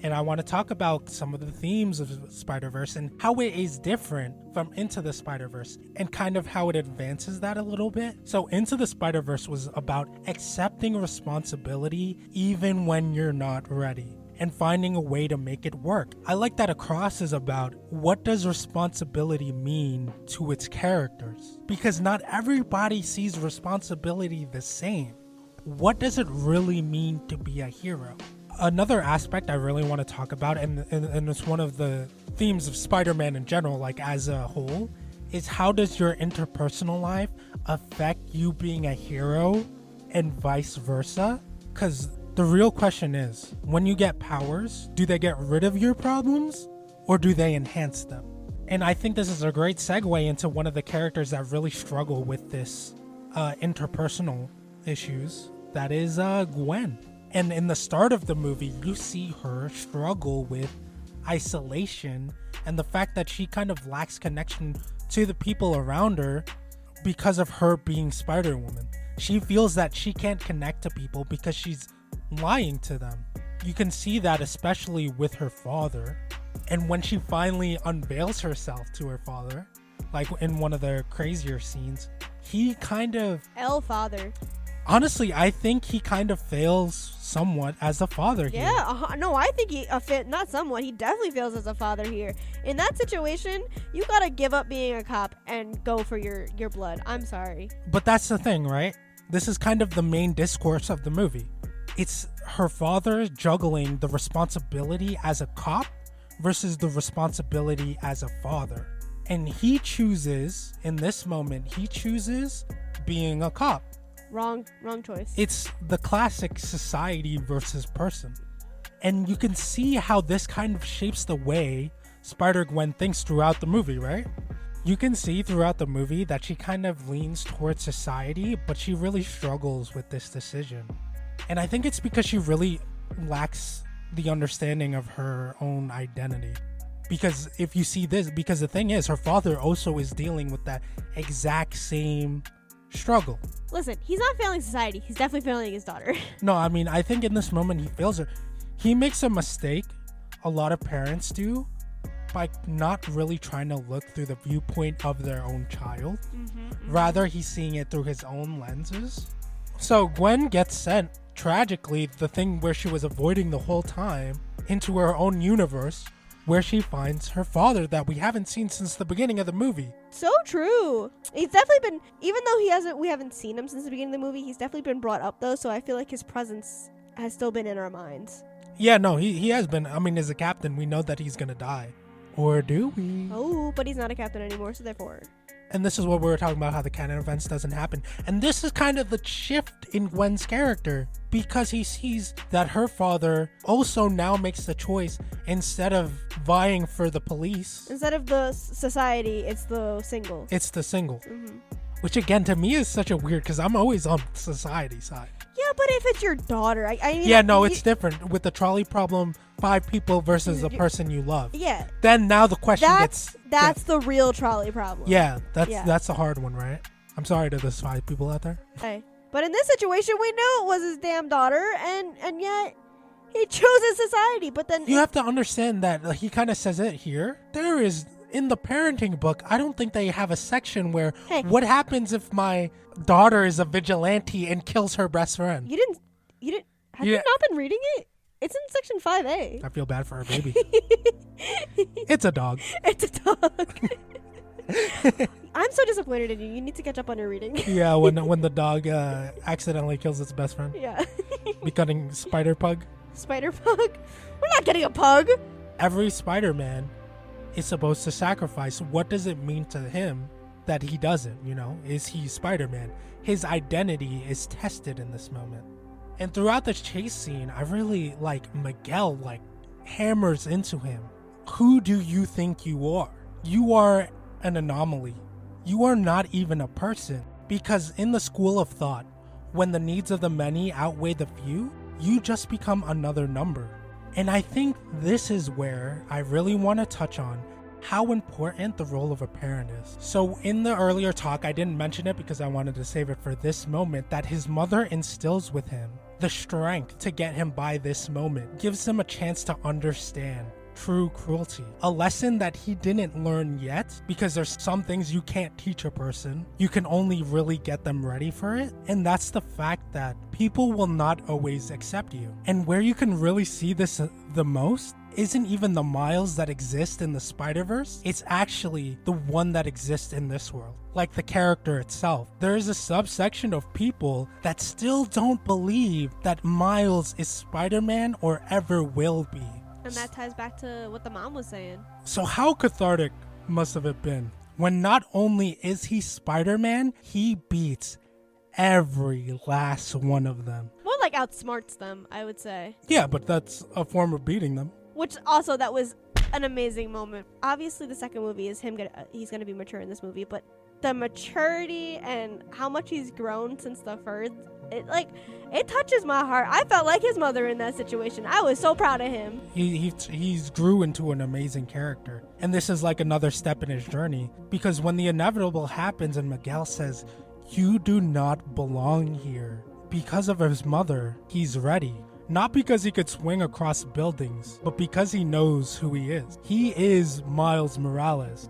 And I want to talk about some of the themes of Spider-Verse and how it is different from Into the Spider-Verse and kind of how it advances that a little bit. So Into the Spider-Verse was about accepting responsibility even when you're not ready and finding a way to make it work. I like that Across is about what does responsibility mean to its characters? Because not everybody sees responsibility the same. What does it really mean to be a hero? Another aspect I really want to talk about, and it's one of the themes of Spider-Man in general, like as a whole, is how does your interpersonal life affect you being a hero and vice versa? Because the real question is, when you get powers, do they get rid of your problems or do they enhance them? And I think this is a great segue into one of the characters that really struggle with this interpersonal issues. That is Gwen. And in the start of the movie, you see her struggle with isolation and the fact that she kind of lacks connection to the people around her because of her being Spider-Woman. She feels that she can't connect to people because she's lying to them. You can see that especially with her father. And when she finally unveils herself to her father, like in one of the crazier scenes, he kind of... father. Honestly, I think he kind of fails somewhat as a father here. Yeah, no, I think he not somewhat. He definitely fails as a father here. In that situation, you gotta give up being a cop and go for your blood. I'm sorry. But that's the thing, right? This is kind of the main discourse of the movie. It's her father juggling the responsibility as a cop versus the responsibility as a father. And he chooses, in this moment, being a cop. Wrong choice. It's the classic society versus person. And you can see how this kind of shapes the way Spider-Gwen thinks throughout the movie, right? You can see throughout the movie that she kind of leans towards society, but she really struggles with this decision. And I think it's because she really lacks the understanding of her own identity. Because if you see this, because the thing is, her father also is dealing with that exact same struggle. Listen, he's not failing society. He's definitely failing his daughter. No, I mean, I think in this moment he fails her. He makes a mistake, a lot of parents do, by not really trying to look through the viewpoint of their own child. Rather, he's seeing it through his own lenses. So Gwen gets sent, tragically, the thing where she was avoiding the whole time, into her own universe, where she finds her father that we haven't seen since the beginning of the movie. So true. He's definitely been, even though we haven't seen him since the beginning of the movie, he's definitely been brought up though, so I feel like his presence has still been in our minds. Yeah, no, he has been. I mean, as a captain, we know that he's gonna die. Or do we? Oh, but he's not a captain anymore, so therefore. And this is what we were talking about, how the canon events doesn't happen. And this is kind of the shift in Gwen's character, because he sees that her father also now makes the choice, instead of vying for the police. Instead of the society, it's the single. It's the single. Which again, to me is such a weird, because I'm always on society side. Yeah, but if it's your daughter, I mean... Yeah, no, it's different. With the trolley problem, 5 people versus the person you love. Yeah. Then now the question That's the real trolley problem. Yeah, that's a hard one, right? I'm sorry to those 5 people out there. Okay. But in this situation, we knew it was his damn daughter, and yet he chose his society, but then... You have to understand that he kind of says it here. There is... In the parenting book, I don't think they have a section where what happens if my daughter is a vigilante and kills her best friend. Have you not been reading it? It's in section 5A. I feel bad for her baby. It's a dog. It's a dog. I'm so disappointed in you. You need to catch up on your reading. Yeah, when the dog accidentally kills its best friend. Yeah. Becoming Spider Pug. Spider Pug? We're not getting a pug. Every Spider-Man is supposed to sacrifice. What does it mean to him that he doesn't, you know? Is he Spider-Man? His identity is tested in this moment. And throughout the chase scene, I really like Miguel hammers into him. Who do you think you are? You are an anomaly. You are not even a person. Because in the school of thought, when the needs of the many outweigh the few, you just become another number. And I think this is where I really want to touch on how important the role of a parent is. So in the earlier talk, I didn't mention it because I wanted to save it for this moment, that his mother instills with him the strength to get him by this moment, gives him a chance to understand true cruelty. A lesson that he didn't learn yet, because there's some things you can't teach a person. You can only really get them ready for it. And that's the fact that people will not always accept you. And where you can really see this the most isn't even the Miles that exist in the Spider-Verse. It's actually the one that exists in this world. Like the character itself. There is a subsection of people that still don't believe that Miles is Spider-Man or ever will be. And that ties back to what the mom was saying. So how cathartic must have it been when not only is he Spider-Man, he beats every last one of them. More like outsmarts them, I would say. Yeah, but that's a form of beating them. Which also, that was an amazing moment. Obviously, the second movie is he's gonna be mature in this movie, but the maturity and how much he's grown since the first, it touches my heart. I felt like his mother in that situation. I was so proud of him. He's grew into an amazing character. And this is like another step in his journey. Because when the inevitable happens and Miguel says, "You do not belong here," because of his mother, he's ready. Not because he could swing across buildings, but because he knows who he is. He is Miles Morales.